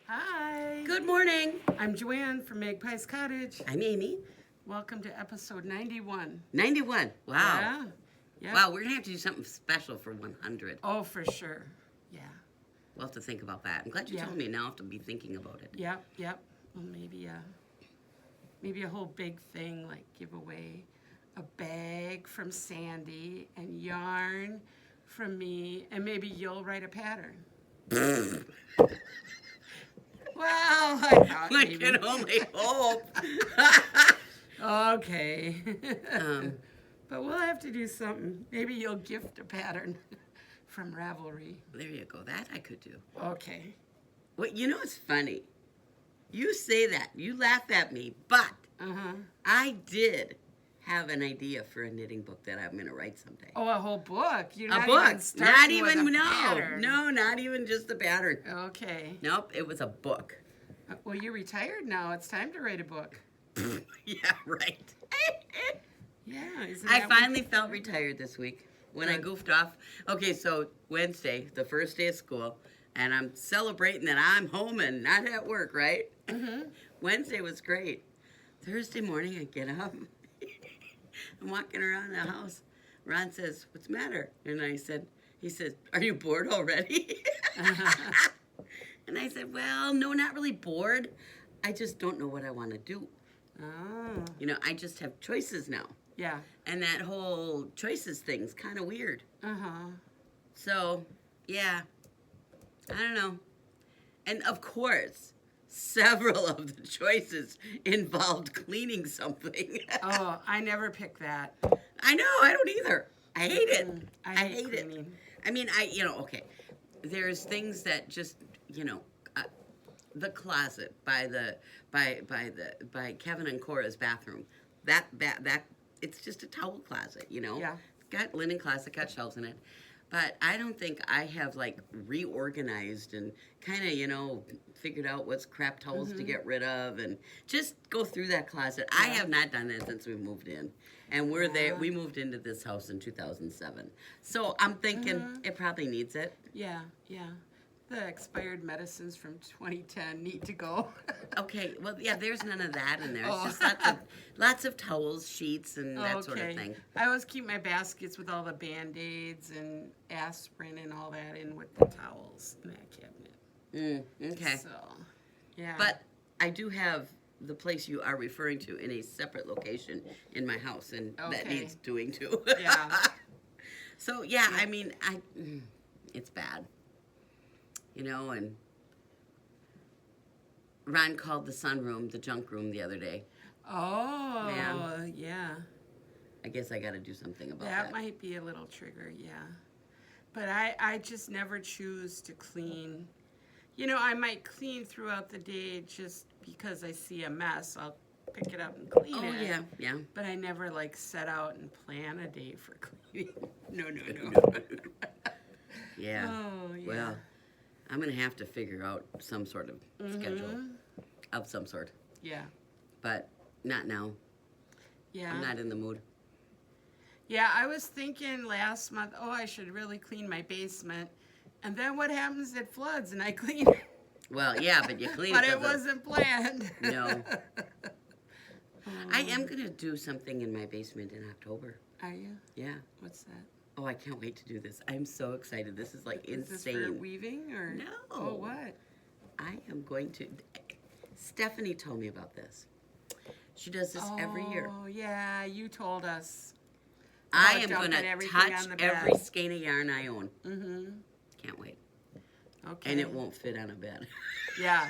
Hi. Good morning. I'm Joanne from Magpies Cottage. I'm Amy. Welcome to episode 91. 91. Wow. Yeah. Yep. Wow, we're going to have to do something special for 100. Oh, for sure. Yeah. We'll have to think about that. I'm glad you told me. Now I have to be thinking about it. Yep. Well, maybe a whole big thing, like give away a bag from Sandy and yarn from me, and maybe you'll write a pattern. Well, I thought I maybe. can only hope. Okay. But we'll have to do something. Maybe you'll gift a pattern from Ravelry. There you go. That I could do. Okay. Well, you know, it's funny. You say that. You laugh at me. But I did have an idea for a knitting book that I'm going to write someday. Oh, a whole book? You're A not book. even starting with a pattern. No, not even just a pattern. Okay. Nope, it was a book. Well, you're retired now. It's time to write a book. Yeah, right. Yeah. Isn't I that finally felt retired this week when I Good. goofed off. Okay, so Wednesday, the first day of school, and I'm celebrating that I'm home and not at work, right? Wednesday was great. Thursday morning, I get up. I'm walking around the house. Ron says, "What's the matter?" And he said, "Are you bored already?" And I said, "Well, no, not really bored. I just don't know what I want to do. Oh. You know, I just have choices now." Yeah. And that whole choices thing's kind of weird. Uh-huh. So, yeah, I don't know. And of course, several of the choices involved cleaning something. Oh, I never pick that. I know, I don't either. I hate it. I I hate hate it. cleaning. I mean, okay. There's things that just, the closet by Kevin and Cora's bathroom. That it's just a towel closet, Yeah. Got linen closet, got shelves in it. But I don't think I have like reorganized and kind of, figured out what's crap towels to get rid of and just go through that closet. I have not done that since we moved in. And we're there. We moved into this house in 2007. So I'm thinking it probably needs it. Yeah. The expired medicines from 2010 need to go. Okay, well, yeah, there's none of that in there. It's Oh. just lots of towels, sheets, and that sort of thing. I always keep my baskets with all the Band-Aids and aspirin and all that in with the towels in that cabinet. Okay. So, yeah. But I do have the place you are referring to in a separate location in my house, and that Okay. needs doing too. Yeah. So, yeah, I mean, it's bad. And Ron called the sunroom the junk room the other day. Oh, Yeah. yeah. I guess I got to do something about That that. might be a little trigger, yeah. But I just never choose to clean. I might clean throughout the day just because I see a mess. I'll pick it up and clean Oh, it. yeah. But I never set out and plan a day for cleaning. No. Yeah. Oh, yeah. Well, I'm going to have to figure out some sort of schedule of some sort. Yeah. But not now. Yeah. I'm not in the mood. Yeah, I was thinking last month, I should really clean my basement. And then what happens? It floods and I clean it. Well, yeah, but you clean But it. it wasn't planned. No. I am going to do something in my basement in October. Are you? Yeah. What's that? Oh, I can't wait to do this. I'm so excited. This is like Is this insane. for weaving or? No. Oh, what? I am going to. Stephanie told me about this. She does this every year. Oh, yeah, you told us. I about am going dumping to everything touch on the bed. every skein of yarn I own. Mm-hmm. Can't wait. Okay. And it won't fit on a bed. Yeah.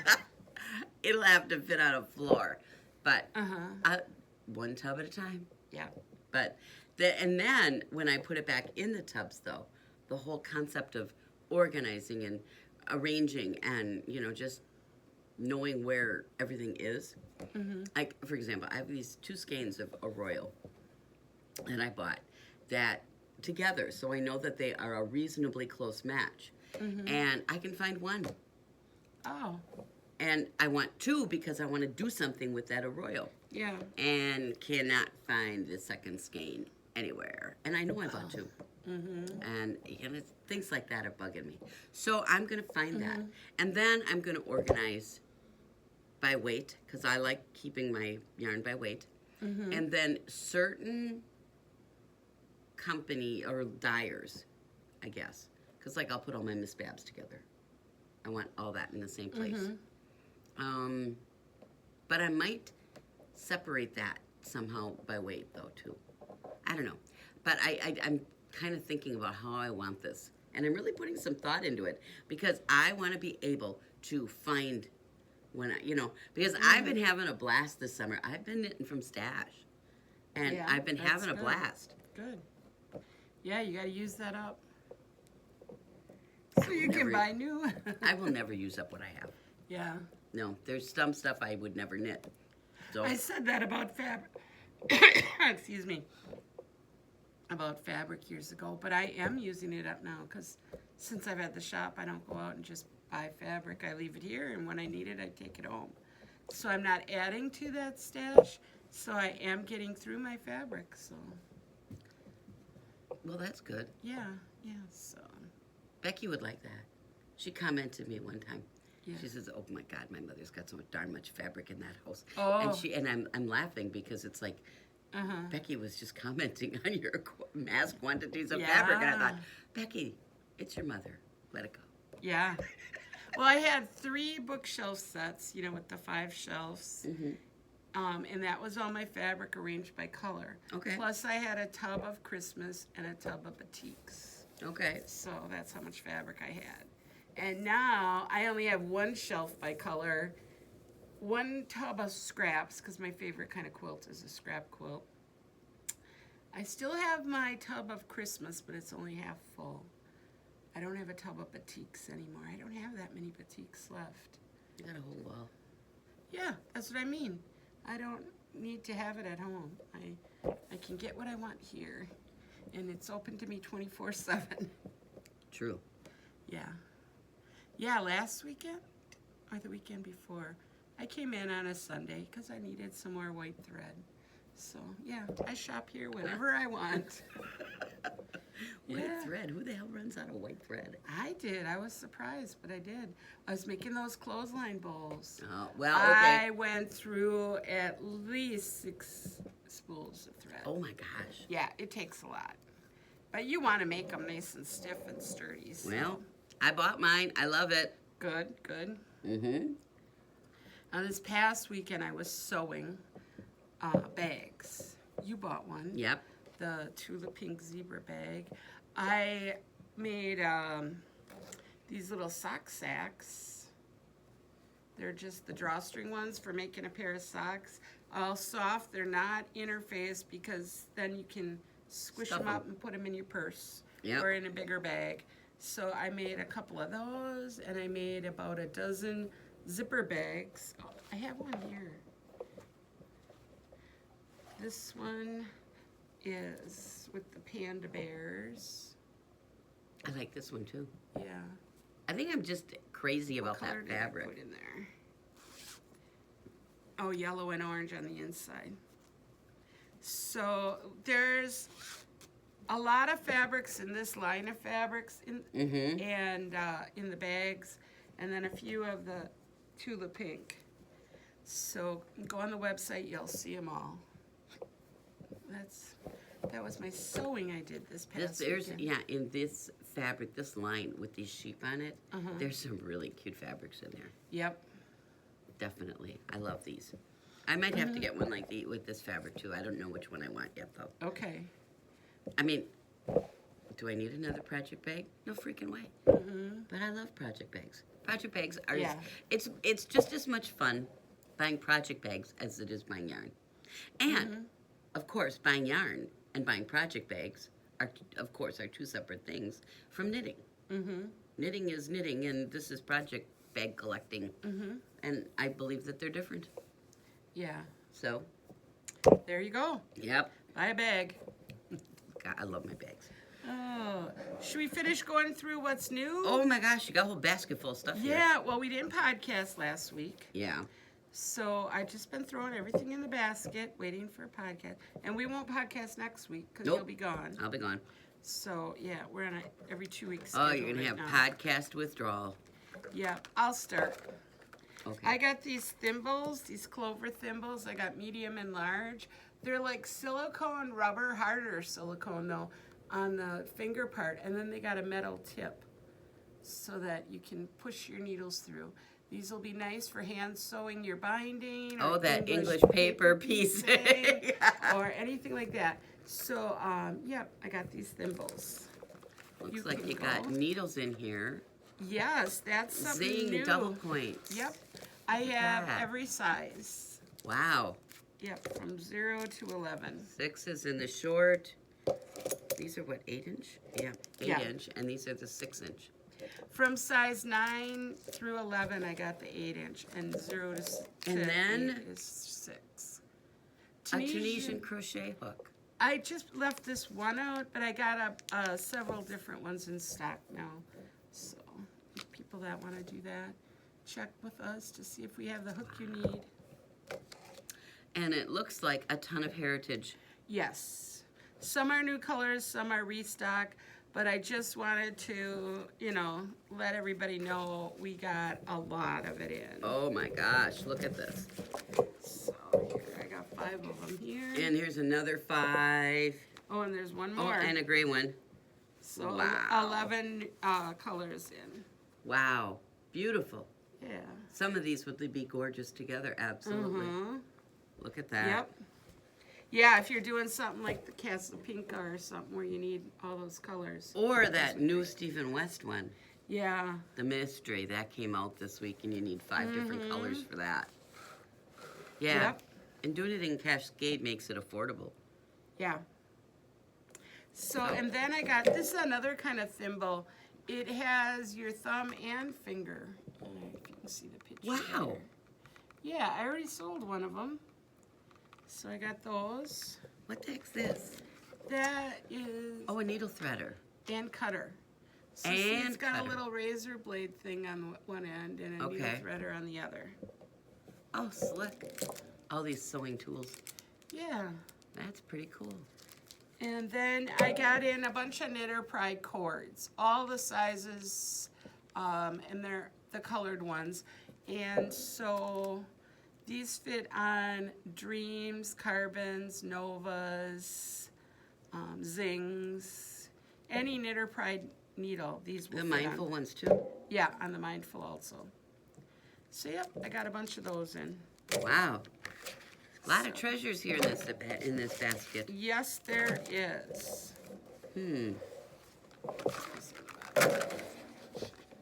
It'll have to fit on a floor. But Uh-huh. one tub at a time. Yeah. But and then when I put it back in the tubs, though, the whole concept of organizing and arranging and, just knowing where everything is. Like, for example, I have these 2 skeins of Arroyo that I bought that together, so I know that they are a reasonably close match. And I can find one. Oh. And I want 2 because I want to do something with that Arroyo. Yeah. And cannot find the second skein anywhere. And I know I bought 2. And things like that are bugging me. So I'm going to find that. And then I'm going to organize by weight, because I like keeping my yarn by weight. And then certain company or dyers, I guess. Because, like, I'll put all my Miss Babs together. I want all that in the same place. But I might separate that somehow by weight, though, too. I don't know. But I'm kind of thinking about how I want this. And I'm really putting some thought into it, because I want to be able to find when because I've been having a blast this summer. I've been knitting from stash. And Yeah, I've been that's having a good. blast. Good. Yeah, you got to use that up. I So will you can never- buy new. I will never use up what I have. Yeah. No, there's some stuff I would never knit. So I said that about fabric. Excuse me. About fabric years ago, but I am using it up now, because since I've had the shop, I don't go out and just buy fabric. I leave it here, and when I need it, I take it home. So I'm not adding to that stash, so I am getting through my fabric. So well, that's good. yeah, so Becky would like that. She commented to me one time. yeah. She says, "Oh my God, my mother's got so darn much fabric in that house." Oh. And I'm laughing, because it's like Becky was just commenting on your mass quantities of fabric, and I thought, Becky, it's your mother. Let it go. Yeah. Well, I had 3 bookshelf sets, with the 5 shelves. And that was all my fabric arranged by color. Okay. Plus, I had a tub of Christmas and a tub of batiks. Okay. So that's how much fabric I had. And now I only have 1 shelf by color, 1 tub of scraps, because my favorite kind of quilt is a scrap quilt. I still have my tub of Christmas, but it's only half full. I don't have a tub of batiks anymore. I don't have that many batiks left. You got a whole wall. Yeah, that's what I mean. I don't need to have it at home. I can get what I want here, and it's open to me 24/7. True. Yeah. Yeah, last weekend, or the weekend before, I came in on a Sunday because I needed some more white thread. So, yeah, I shop here whenever I want. White Yeah. thread. Who the hell runs out of white thread? I did. I was surprised, but I did. I was making those clothesline bowls. Oh, well, okay. I went through at least 6 spools of thread. Oh my gosh. Yeah, it takes a lot. But you want to make them nice and stiff and sturdy. So. Well, I bought mine. I love it. Good, good. Mm-hmm. Now, this past weekend, I was sewing bags. You bought one. Yep. The Tulip Pink Zebra bag. I made these little sock sacks. They're just the drawstring ones for making a pair of socks. All soft. They're not interfaced, because then you can squish Stuff them up 'em. and put them in your purse Yep. or in a bigger bag. So I made a couple of those, and I made about a dozen zipper bags. Oh, I have one here. This one is with the panda bears. I like this one too. Yeah. I think I'm just crazy about What color that did I fabric. put in there? Oh, yellow and orange on the inside. So there's a lot of fabrics in this line of fabrics and in the bags, and then a few of the Tulip Pink. So go on the website, you'll see them all. That was my sewing I did this past weekend. In this fabric, this line with these sheep on it, there's some really cute fabrics in there. Yep. Definitely. I love these. I might have to get one like these with this fabric too. I don't know which one I want yet though. Okay. I mean, do I need another project bag? No freaking way. But I love project bags. Project bags are, it's just as much fun buying project bags as it is buying yarn. And, of course, buying yarn and buying project bags are 2 separate things from knitting. Knitting is knitting, and this is project bag collecting. And I believe that they're different. Yeah. So, There you go. yep. Buy a bag. God, I love my bags. Oh, should we finish going through what's new? Oh my gosh, you got a whole basket full of stuff here. Yeah, well, we didn't podcast last week. Yeah. So I've just been throwing everything in the basket, waiting for a podcast. And we won't podcast next week because Nope. you'll be gone. I'll be gone. So yeah, we're on a every 2 weeks. Oh, you're gonna have podcast withdrawal. Yeah, I'll start. Okay. I got these thimbles, these Clover thimbles. I got medium and large. They're like silicone rubber, harder silicone though, on the finger part, and then they got a metal tip so that you can push your needles through. These will be nice for hand sewing your binding. Oh, Or that English paper piece. or anything like that. So, yep, I got these thimbles. Looks like you got needles in here. Yes, that's something Zing, new. double points. Yep, I have that. every size. Wow. Yep, from 0 to 11. 6 is in the short. These are what, 8-inch? Yeah, 8 Yeah. inch, and these are the 6-inch. From size 9 through 11, I got the 8-inch, and 0 to And then 8 is 6. A Tunisian crochet hook. I just left this one out, but I got several different ones in stock now. So, people that want to do that, check with us to see if we have the hook you need. And it looks like a ton of heritage. Yes. Some are new colors, some are restock, but I just wanted to, let everybody know we got a lot of it in. Oh my gosh, look at this. So here, I got 5 of them here. And here's another 5. Oh, and there's one Oh, more. and a gray one. So Wow. 11 colors in. Wow, beautiful. Yeah. Some of these would be gorgeous together, absolutely. Mhm. Look at that. Yep. Yeah, if you're doing something like the Castle Pinka or something where you need all those colors. Or that new Stephen West one, Yeah. The Mystery, that came out this week, and you need 5 different colors for that. Yeah, Yep. and doing it in Cascade makes it affordable. Yeah. So, and then I got, this is another kind of thimble. It has your thumb and finger. I don't know if you can see the picture. Wow. there. Yeah, I already sold one of them. So I got those. What the heck's this? That is, Oh, a needle threader. and cutter. So see, And it's got cutter. a little razor blade thing on one end and a needle Okay. threader on the other. Oh, slick. All these sewing tools. Yeah. That's pretty cool. And then I got in a bunch of Knitter Pride cords, all the sizes, and they're the colored ones. And so these fit on Dreams, Carbons, Novas, Zings, any Knitter Pride needle. These will The fit mindful on. ones too. Yeah, on the Mindful also. So yep, I got a bunch of those in. Wow. A lot of treasures here in this basket. Yes, there is.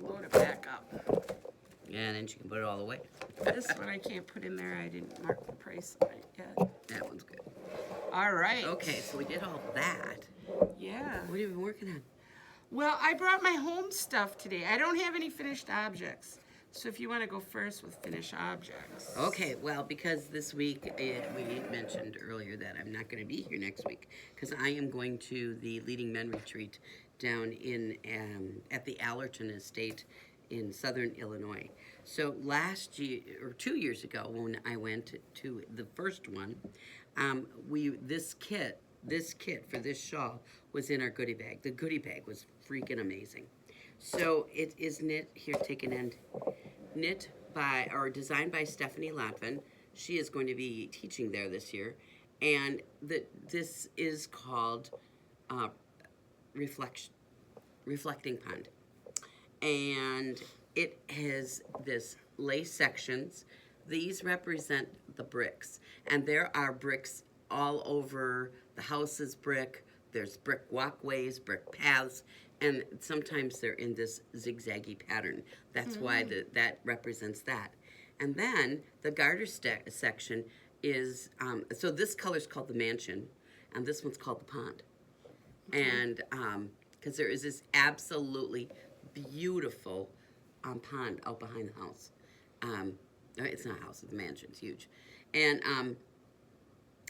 Load it back up. Yeah, and then she can put it all away. This one I can't put in there. I didn't mark the price on it yet. That one's good. All right. Okay, so we did all that. Yeah. What have you been working on? Well, I brought my home stuff today. I don't have any finished objects. So if you want to go first with finished objects. Okay, well, because this week, we mentioned earlier that I'm not going to be here next week because I am going to the Leading Men Retreat down in at the Allerton Estate in southern Illinois. So last year, or 2 years ago, when I went to the first one, this kit for this shawl was in our goodie bag. The goodie bag was freaking amazing. So it is knit, here, take an end, knit by, or designed by Stephanie Latvin. She is going to be teaching there this year. And this is called Reflecting Pond. And it has this lace sections. These represent the bricks. And there are bricks all over the house is brick. There's brick walkways, brick paths, and sometimes they're in this zigzaggy pattern. That's why that represents that. And then the garter section is, so this color's called the mansion, and this one's called the pond. And because there is this absolutely beautiful pond out behind the house. It's not a house, it's a mansion, it's huge. And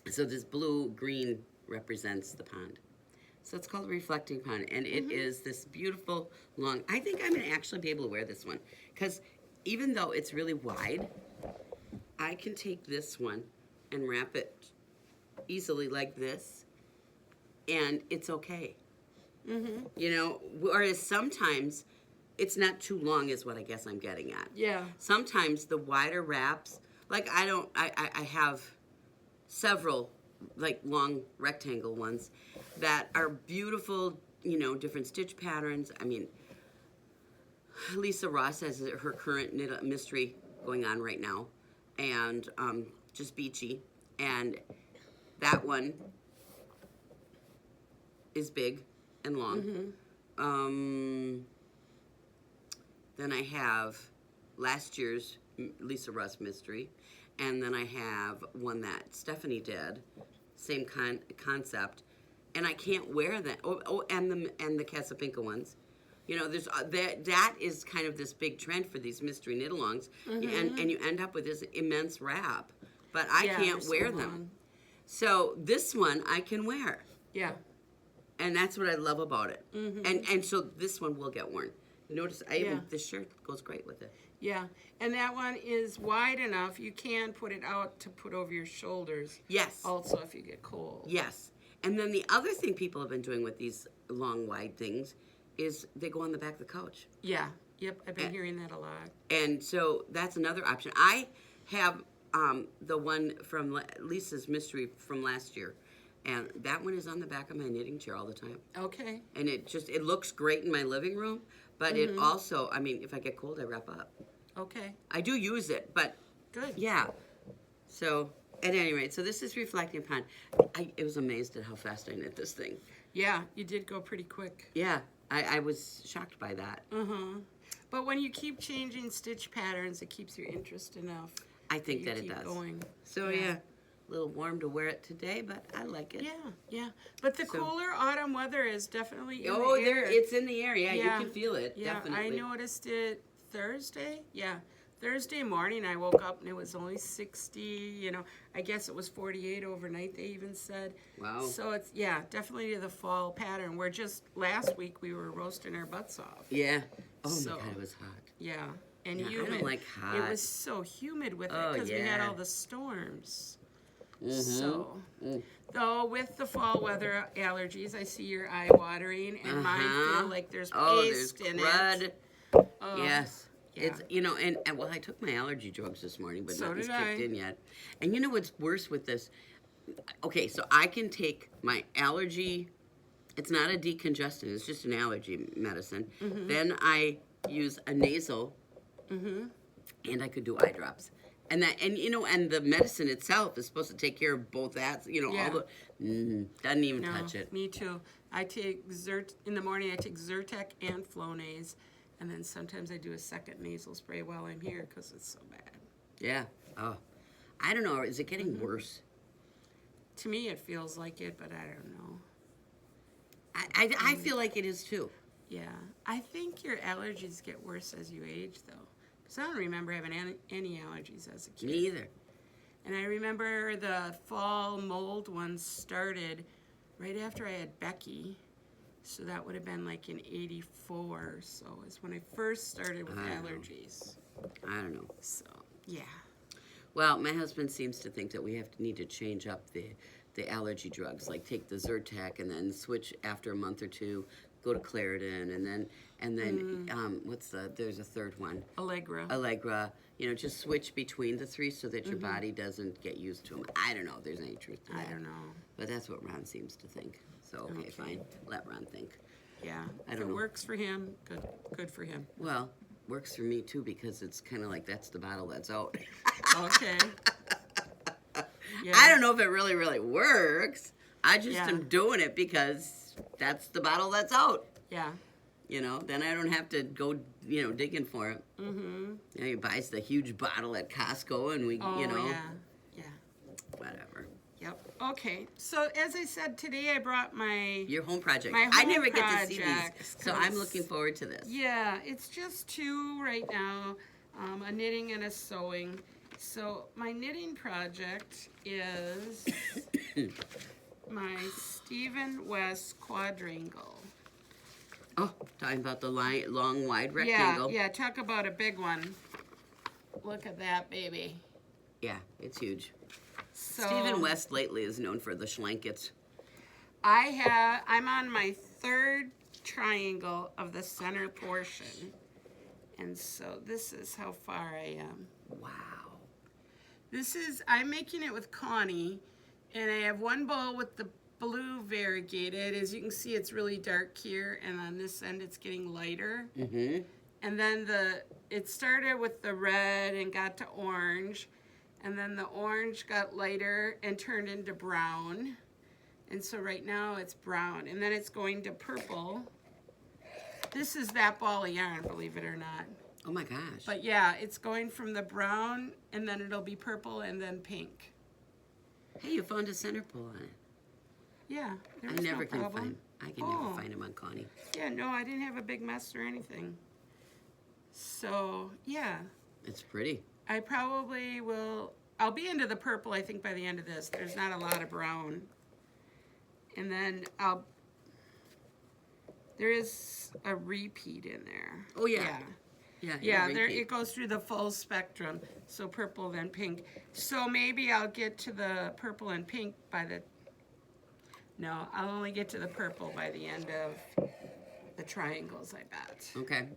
so this blue-green represents the pond. So it's called Reflecting Pond, and it is this beautiful long, I think I'm gonna actually be able to wear this one, because even though it's really wide, I can take this one and wrap it easily like this, and it's okay. You know, whereas sometimes it's not too long is what I guess I'm getting at. Yeah. Sometimes the wider wraps, like I have several like long rectangle ones that are beautiful, you know, different stitch patterns. I mean, Lisa Ross has her current knit mystery going on right now, and just beachy, and that one is big and long. Then I have last year's Lisa Ross mystery, and then I have one that Stephanie did, same concept, and I can't wear that. And the Casapinka ones. You know, there's that is kind of this big trend for these mystery knit-alongs, and you end up with this immense wrap, but I can't wear them. So this one I can wear. Yeah. And that's what I love about it. And so this one will get worn. Notice this shirt goes great with it. Yeah, and that one is wide enough. You can put it out to put over your shoulders. Yes. Also, if you get cold. Yes. And then the other thing people have been doing with these long, wide things is they go on the back of the couch. Yeah. Yep, I've been hearing that a lot. And so that's another option. I have the one from Lisa's mystery from last year. And that one is on the back of my knitting chair all the time. Okay. And it looks great in my living room, but it also, I mean, if I get cold, I wrap up. Okay. I do use it, but good. Yeah. So at any rate, so this is reflecting upon. I was amazed at how fast I knit this thing. Yeah, you did go pretty quick. Yeah, I was shocked by that. But when you keep changing stitch patterns, it keeps your interest enough. I think that it keep does. Going. So yeah, a little warm to wear it today, but I like it. Yeah. But the cooler autumn weather is definitely in the air. There, it's in the air. Yeah, you can feel it. Yeah, definitely. I noticed it Thursday. Yeah. Thursday morning I woke up and it was only 60, you know, I guess it was 48 overnight, they even said. Wow. So it's, definitely the fall pattern. Where just last week we were roasting our butts off. Yeah. Oh So, my God, it was hot. Yeah. And Yeah, humid. I don't like hot. It was so humid with it because we had all the storms. So, though with the fall weather allergies, I see your eye watering and mine feel like there's paste in it. Oh, Yes. Yeah. It's, you know, and well, I took my allergy drugs this morning, but So nothing's did kicked I. in yet. And you know what's worse with this? Okay, so I can take my allergy, it's not a decongestant, it's just an allergy medicine. Then I use a nasal, and I could do eye drops. And that, and you know, and the medicine itself is supposed to take care of both that, you know, all the, doesn't even touch it. Me too. I take in the morning I take Zyrtec and Flonase, and then sometimes I do a second nasal spray while I'm here because it's so bad. Yeah. Oh, I don't know. Is it getting worse? To me, it feels like it, but I don't know. I feel like it is too. Yeah. I think your allergies get worse as you age, though. Because I don't remember having any allergies as a kid. Me either. And I remember the fall mold ones started right after I had Becky. So that would have been like in 84. So it's when I first started with allergies. I don't know. So, yeah. Well, my husband seems to think that we need to change up the allergy drugs, like take the Zyrtec and then switch after a month or two, go to Claritin, and then there's a third one. Allegra. You know, just switch between the three so that your body doesn't get used to them. I don't know if there's any truth to that. I don't know. But that's what Ron seems to think. So, okay, fine. Let Ron think. Yeah. I don't if it know. works for him, good for him. Well, works for me too because it's kind of like that's the bottle that's out. Okay. Yeah. I don't know if it really, really works. I just am doing it because that's the bottle that's out. Yeah. You know, then I don't have to go, you know, digging for it. You know, he buys the huge bottle at Costco and we, you know. Yeah. Whatever. Yep. Okay. So as I said, today I brought Your home project. my I home never get to see these, projects, so I'm 'cause- looking forward to this. Yeah, it's just two right now, a knitting and a sewing. So my knitting project is my Stephen West quadrangle. Oh, talking about the long, wide rectangle. Yeah, talk about a big one. Look at that, baby. Yeah, it's huge. So Stephen West lately is known for the schlankets. I'm on my third triangle of the center portion. And so this is how far I am. Wow. I'm making it with Connie, and I have one bowl with the blue variegated. As you can see, it's really dark here, and on this end it's getting lighter. Mm-hmm. And then it started with the red and got to orange, and then the orange got lighter and turned into brown. And so right now it's brown, and then it's going to purple. This is that ball of yarn, believe it or not. Oh my gosh. But yeah, it's going from the brown, and then it'll be purple, and then pink. Hey, you found a center pull on it. Yeah, there I was never no can problem. find. I can never find them on Connie. Yeah, no, I didn't have a big mess or anything. So yeah, It's pretty. I probably will. I'll be into the purple, I think, by the end of this. There's not a lot of brown. And then there is a repeat in there. Oh yeah. Yeah. Yeah, there it goes through the full spectrum. So purple, then pink. So maybe I'll get to the purple and pink no, I'll only get to the purple by the end of the triangles, I bet. Okay.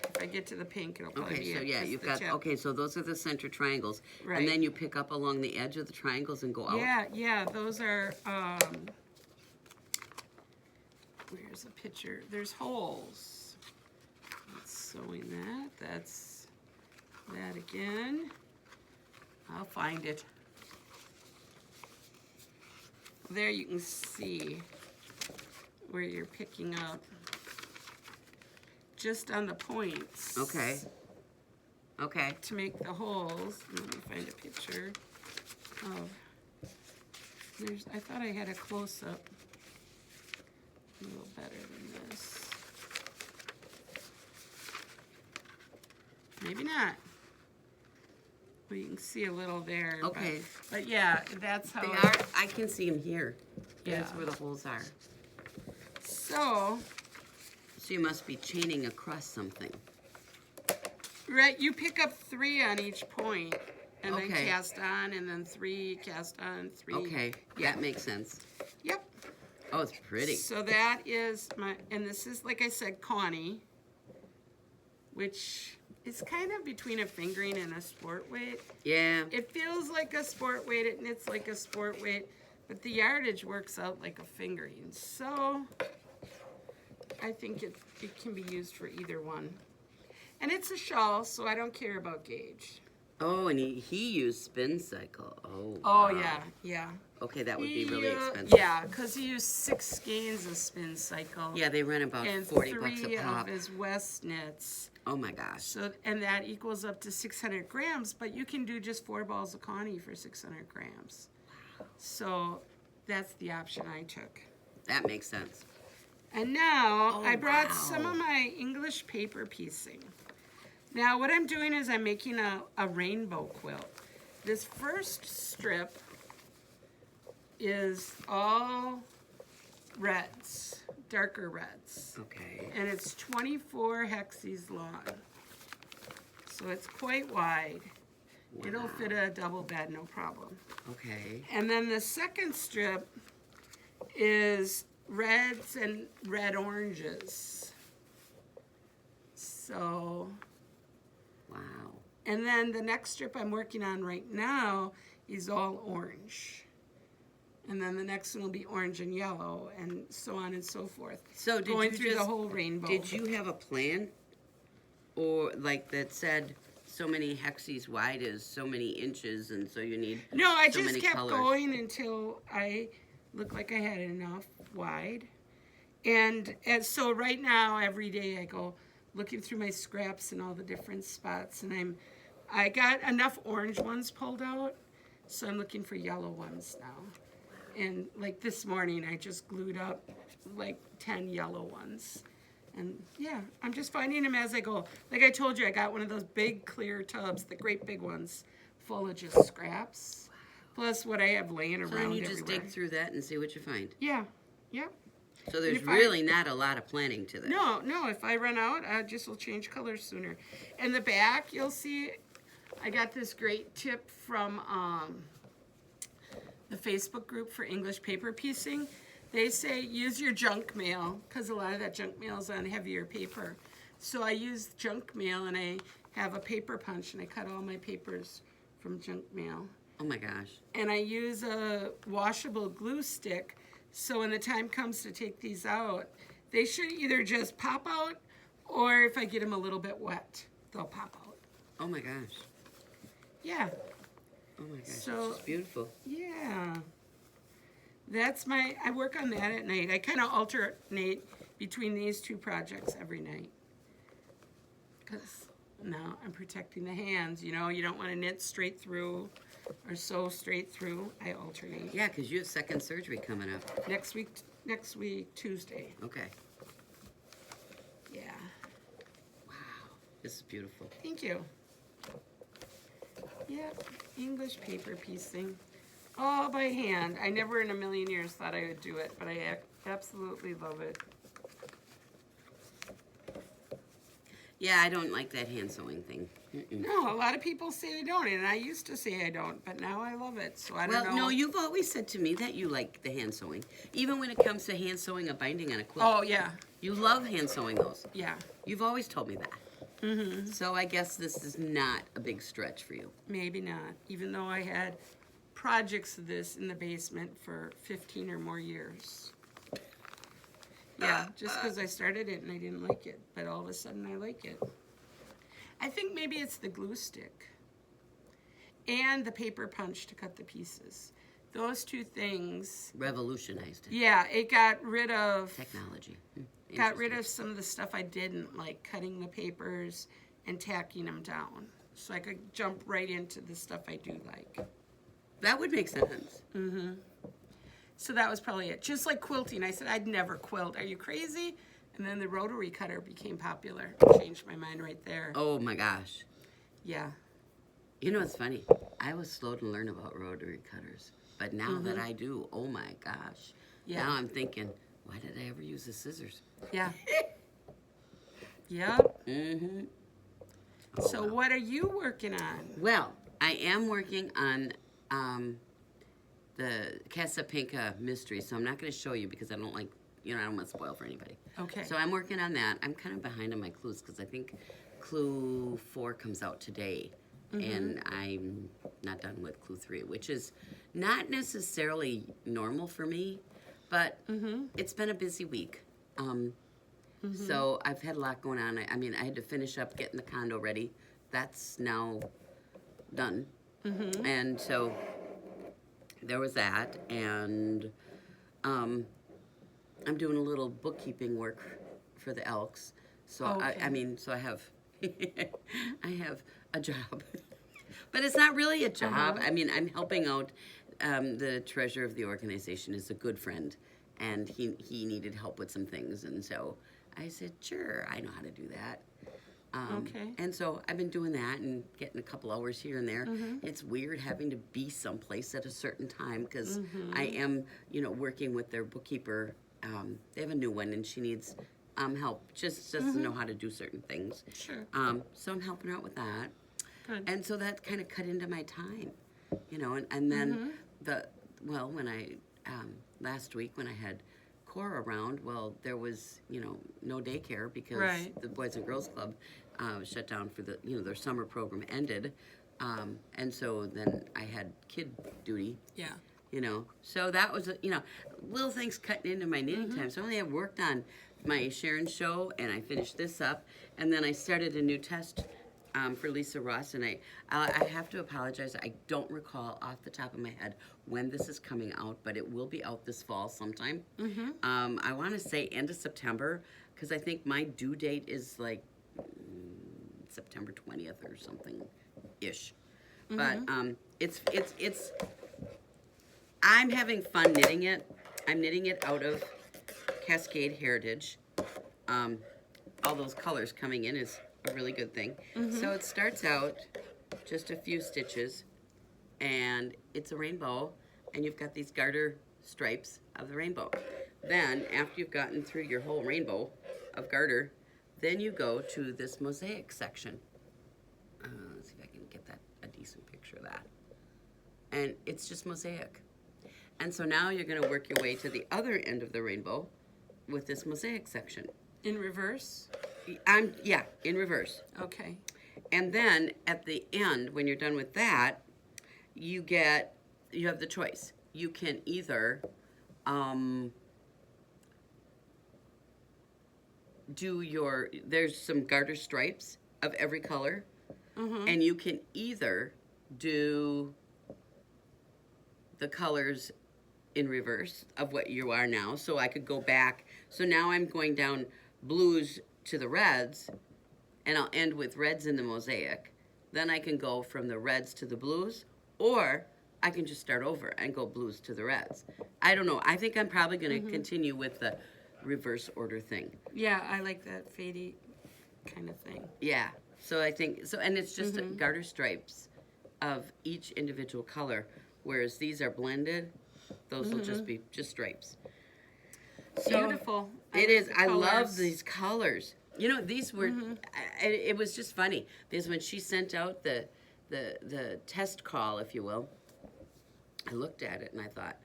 If I get to the pink, it'll probably be Okay, so it, yeah, 'cause you've the got, tip- okay, so those are the center triangles. Right. And then you pick up along the edge of the triangles and go out? Yeah, those are, where's a picture? There's holes. That's sewing that. That's that again. I'll find it. There you can see where you're picking up just on the points. Okay. Okay. To make the holes. Let me find a picture of. I thought I had a close-up a little better than this. Maybe not. Well, you can see a little there. Okay. But yeah, that's how. They are, I can see them here. Yeah. That's where the holes are. So, So you must be chaining across something. right, you pick up 3 on each point, and then Okay. cast on, and then 3, cast on, 3. Okay, that makes sense. Yep. Oh, it's pretty. So that is and this is, like I said, Connie, which is kind of between a fingering and a sport weight. Yeah. It feels like a sport weight, it knits like a sport weight, but the yardage works out like a fingering. So I think it can be used for either one. And it's a shawl, so I don't care about gauge. Oh, and he used spin cycle. Oh, Oh, wow. yeah. Okay, that would be really expensive. Yeah, because he used 6 skeins of spin cycle. Yeah, they run about and 40 bucks a 3 pop. of his West knits. Oh my gosh. So, and that equals up to 600 grams, but you can do just 4 balls of Connie for 600 grams. So that's the option I took. That makes sense. And now Oh, I brought wow. some of my English paper piecing. Now what I'm doing is I'm making a rainbow quilt. This first strip is all reds, darker reds. Okay. And it's 24 hexes long. So it's quite wide. It'll Wow. fit a double bed, no problem. Okay. And then the second strip is reds and red oranges. So, Wow. and then the next strip I'm working on right now is all orange. And then the next one will be orange and yellow, and so on and so forth. So did Going you through just, the whole rainbow. Did you have a plan? Or like that said so many hexes wide is so many inches and so you need No, I so just many kept colors. going until I looked like I had enough wide. And so right now, every day I go looking through my scraps and all the different spots, and I got enough orange ones pulled out, so I'm looking for yellow ones now. And like this morning, I just glued up like 10 yellow ones. And yeah, I'm just finding them as I go. Like I told you, I got one of those big clear tubs, the great big ones, full of just scraps. Plus what I have laying So around then you just everywhere. dig through that and see what you find. Yeah. So there's if I- really not a lot of planning to this. No, if I run out, I just will change colors sooner. In the back, you'll see, I got this great tip from the Facebook group for English paper piecing. They say use your junk mail because a lot of that junk mail is on heavier paper. So I use junk mail and I have a paper punch and I cut all my papers from junk mail. Oh my gosh. And I use a washable glue stick so when the time comes to take these out, they should either just pop out or if I get them a little bit wet, they'll pop out. Oh my gosh. Yeah. Oh my gosh. So, it's beautiful. Yeah. I work on that at night. I kind of alternate between these two projects every night. Because now I'm protecting the hands, you know, you don't want to knit straight through or sew straight through. I alternate. Yeah, because you have second surgery coming up. Next week, Tuesday. Okay. Yeah. Wow. This is beautiful. Thank you. Yep, English paper piecing. All by hand. I never in a million years thought I would do it, but I absolutely love it. Yeah, I don't like that hand sewing thing. Mm-mm. No, a lot of people say they don't, and I used to say I don't, but now I love it, so I don't know. Well, no, you've always said to me that you like the hand sewing. Even when it comes to hand sewing a binding on a quilt. Oh, yeah. You love hand sewing those. Yeah. You've always told me that. Mm-hmm. So I guess this is not a big stretch for you. Maybe not, even though I had projects of this in the basement for 15 or more years. Yeah, just because I started it and I didn't like it, but all of a sudden I like it. I think maybe it's the glue stick and the paper punch to cut the pieces. Those two things. Revolutionized it. Yeah, it got rid of Technology. got rid of some of the stuff I didn't like, cutting the papers and tacking them down. So I could jump right into the stuff I do like. That would make sense. Mm-hmm. So that was probably it. Just like quilting, I said I'd never quilt. Are you crazy? And then the rotary cutter became popular. Changed my mind right there. Oh my gosh. Yeah. You know what's funny? I was slow to learn about rotary cutters. But now that I do, oh my gosh. Yeah. Now I'm thinking, why did I ever use the scissors? Yeah. Yep. Mm-hmm. So what are you working on? Well, I am working on the Casapinka mystery, so I'm not going to show you because I don't like, I don't want to spoil for anybody. Okay. So I'm working on that. I'm kind of behind on my clues because I think clue 4 comes out today. And I'm not done with clue 3, which is not necessarily normal for me, but it's been a busy week. So I've had a lot going on. I mean, I had to finish up getting the condo ready. That's now done. And so there was that. And I'm doing a little bookkeeping work for the Elks. So Okay. so I have I have a job. But it's not really a job. I mean, I'm helping out. The treasurer of the organization is a good friend, and he needed help with some things. And so I said, sure, I know how to do that. Okay. And so I've been doing that and getting a couple hours here and there. It's weird having to be someplace at a certain time because I am, working with their bookkeeper. They have a new one, and she needs help. Just doesn't know how to do certain things. Sure. So I'm helping her out with that. Good. And so that kind of cut into my time, and then when I, last week when I had Cora around, well, there was, no daycare because Right. the Boys and Girls Club shut down for their summer program ended. And so then I had kid duty, Yeah. So that was, little things cutting into my knitting time. So I only have worked on my Sharon show, and I finished this up, and then I started a new test for Lisa Ross, and I have to apologize. I don't recall off the top of my head when this is coming out, but it will be out this fall sometime. I want to say end of September, because I think my due date is like September 20th or something-ish. But it's I'm having fun knitting it. I'm knitting it out of Cascade Heritage. All those colors coming in is a really good thing. So it starts out just a few stitches, and it's a rainbow, and you've got these garter stripes of the rainbow. Then, after you've gotten through your whole rainbow of garter, then you go to this mosaic section. Let's see if I can get a decent picture of that. And it's just mosaic. And so now you're going to work your way to the other end of the rainbow with this mosaic section. In reverse? Yeah, in reverse. Okay. And then at the end, when you're done with that, you have the choice. You can either there's some garter stripes of every color, and you can either do the colors in reverse of what you are now. So I could go back. So now I'm going down blues to the reds, and I'll end with reds in the mosaic. Then I can go from the reds to the blues, or I can just start over and go blues to the reds. I don't know. I think I'm probably going to continue with the reverse order thing. Yeah, I like that fadey kind of thing. Yeah. So I think, and it's just garter stripes of each individual color, whereas these are blended. Those will just be just stripes. So Beautiful. It is. I love these colors. You know, these were, it was just funny because when she sent out the test call, if you will, I looked at it and I thought,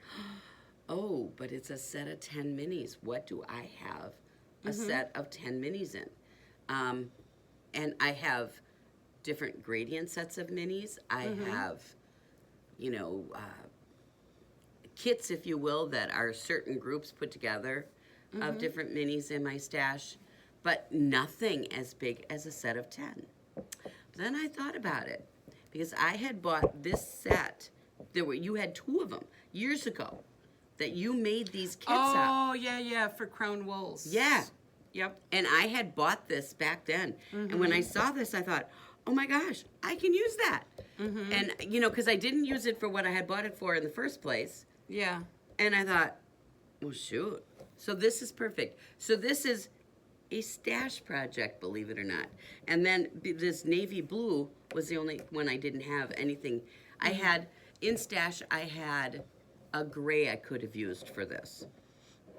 oh, but it's a set of 10 minis. What do I have a set of 10 minis in? And I have different gradient sets of minis. I have, you know, kits, if you will, that are certain groups put together of different minis in my stash, but nothing as big as a set of 10. But then I thought about it because I had bought this set. You had 2 of them years ago that you made these kits up. Oh, yeah, for crown wools. Yeah. Yep. And I had bought this back then. And when I saw this, I thought, oh my gosh, I can use that. And, you know, because I didn't use it for what I had bought it for in the first place. Yeah. And I thought, well, shoot. So this is perfect. So this is a stash project, believe it or not. And then this navy blue was the only one I didn't have anything. I had, in stash, I had a gray I could have used for this.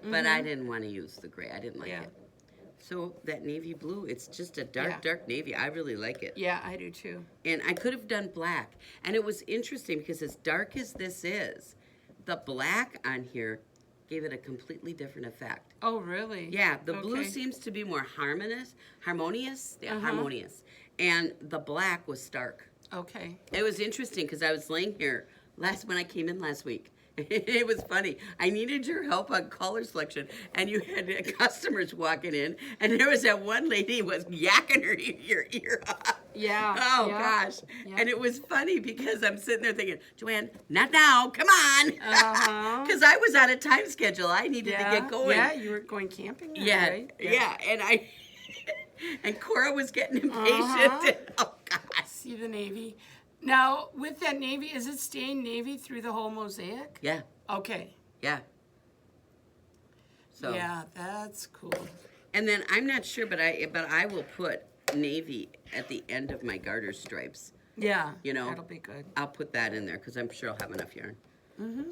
But I didn't want to use the gray. I didn't like it. So that navy blue, it's just a dark navy. I really like it. Yeah, I do too. And I could have done black. And it was interesting because as dark as this is, the black on here gave it a completely different effect. Oh, really? Yeah, the blue seems to be more harmonious. Yeah, harmonious. And the black was stark. Okay. It was interesting because I was laying here when I came in last week. It was funny. I needed your help on color selection, and you had customers walking in, and there was that one lady who was yakking your ear off. Yeah. Oh, gosh. Yeah. And it was funny because I'm sitting there thinking, Joanne, not now. Come on. Because I was on a time schedule. I needed to get going. Yeah, you were going camping there, right? Yeah. And and Cora was getting impatient. And, oh, gosh. See the navy. Now, with that navy, is it staying navy through the whole mosaic? Yeah. Okay. Yeah. So. Yeah, that's cool. And then I'm not sure, but I will put navy at the end of my garter stripes. Yeah. You know, that'll be good. I'll put that in there because I'm sure I'll have enough yarn.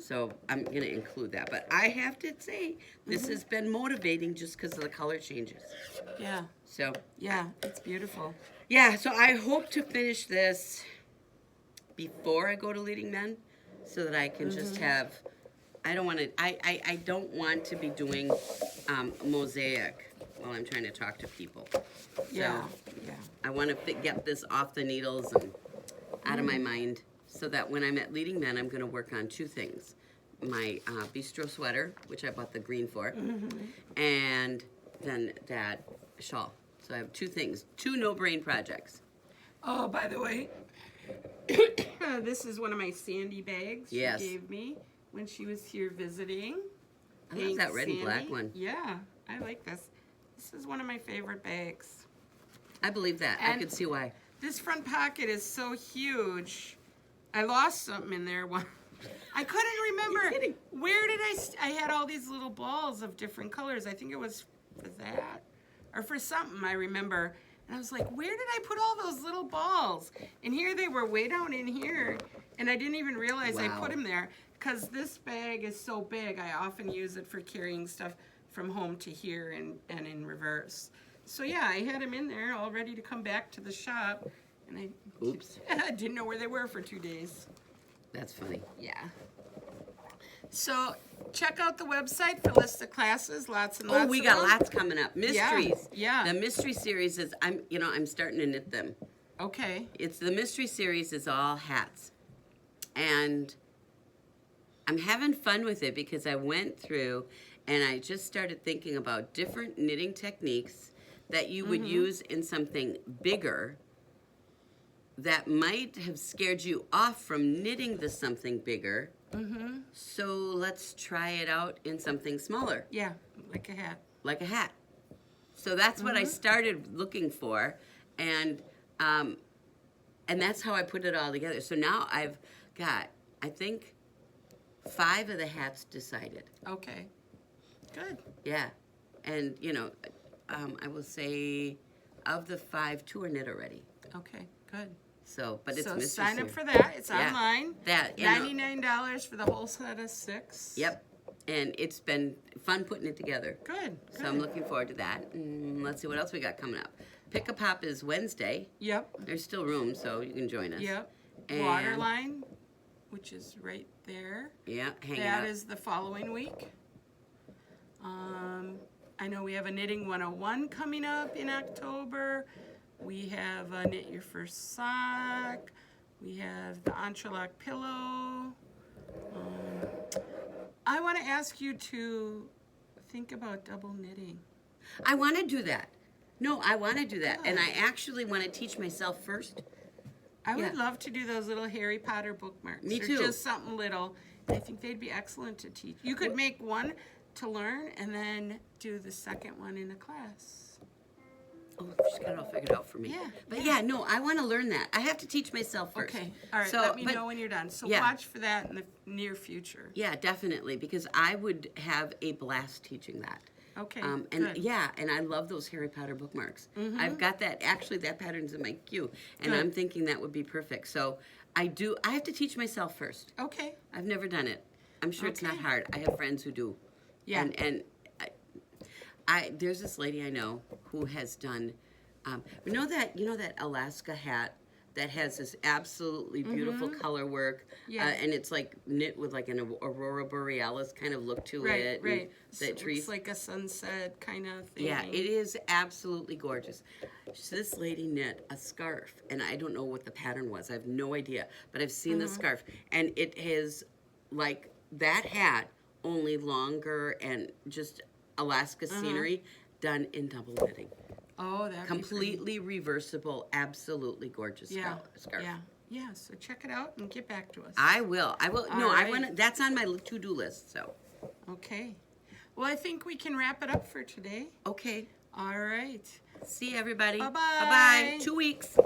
So I'm going to include that. But I have to say, this has been motivating just because of the color changes. Yeah. So. Yeah, it's beautiful. Yeah, so I hope to finish this before I go to Leading Men so that I can just have, I don't want to be doing mosaic while I'm trying to talk to people. Yeah. So I want to get this off the needles and out of my mind so that when I'm at Leading Men, I'm going to work on 2 things. My bistro sweater, which I bought the green for, and then that shawl. So I have 2 things, 2 no-brain projects. Oh, by the way, this is one of my Sandy bags she gave me when she was here visiting. I love that red and black one. Yeah, I like this. This is one of my favorite bags. I believe that. I could see why. This front pocket is so huge. I lost something in there. I couldn't remember. You're kidding. Where did I had all these little balls of different colors. I think it was for that or for something, I remember. And I was like, where did I put all those little balls? And here they were way down in here. And I didn't even realize I put them there. Because this bag is so big, I often use it for carrying stuff from home to here and in reverse. So yeah, I had them in there all ready to come back to the shop. And I didn't know where they were for 2 days. That's funny. Yeah. So check out the website for list of classes. Lots and lots. Oh, we of got them. lots coming up. Mysteries. Yeah. The mystery series is I'm starting to knit them. Okay. It's the mystery series is all hats. And I'm having fun with it because I went through and I just started thinking about different knitting techniques that you would use in something bigger that might have scared you off from knitting the something bigger. So let's try it out in something smaller, Yeah, like a hat. like a hat. So that's what I started looking for, and that's how I put it all together. So now I've got, I think, 5 of the hats decided. Okay. Good. Yeah, and I will say, of the 5, 2 are knit already. Okay. Good. So, but it's So mystery sign up series. for that. It's Yeah. online. That, $99 for the whole set of 6. Yep, and it's been fun putting it together. Good. So I'm looking forward to that. Let's see what else we got coming up. Pick a Pop is Wednesday. Yep. There's still room, so you can join us. Yep. And- Waterline, which is right there. Yeah, hang That out. is the following week. I know we have a Knitting 101 coming up in October. We have a Knit Your First Sock. We have the Entrelac Pillow. I want to ask you to think about double knitting. I want to do that. No, I want to do that, and I Good. actually want to teach myself first. I would Yeah. love to do those little Harry Potter bookmarks. Me Or too. just something little. I think they'd be excellent to teach. You could make one to learn and then do the second one in a class. Oh, she's got it all figured out for me. Yeah, But yeah. yeah, no, I want to learn that. I have to teach myself first. Okay. All right. So, Let me but- know when you're done. So yeah. watch for that in the near future. Yeah, definitely, because I would have a blast teaching that. Okay. And good. yeah, and I love those Harry Potter bookmarks. I've got that. Actually, that pattern's in my queue, and Good. I'm thinking that would be perfect. So I have to teach myself first. Okay. I've never done it. I'm sure it's not Okay. hard. I have friends who do. Yeah. And I there's this lady I know who has done. You know that Alaska hat that has this absolutely beautiful color work. Yeah. And it's like knit with like an aurora borealis kind of look to Right. it. Right. And So that it's trees. like a sunset kind of thing. Yeah, it is absolutely gorgeous. So this lady knit a scarf, and I don't know what the pattern was. I have no idea, but I've seen the scarf, and it is like that hat, only longer and just Alaska scenery done in double knitting. Oh, that Completely reversible, absolutely gorgeous Yeah. scarf. Yeah. Yeah. So check it out and get back to us. I will. No, All I right. want to. That's on my to-do list. So, Okay. Well, I think we can wrap it up for today. okay. All right. See everybody. Bye-bye. Bye-bye. 2 weeks.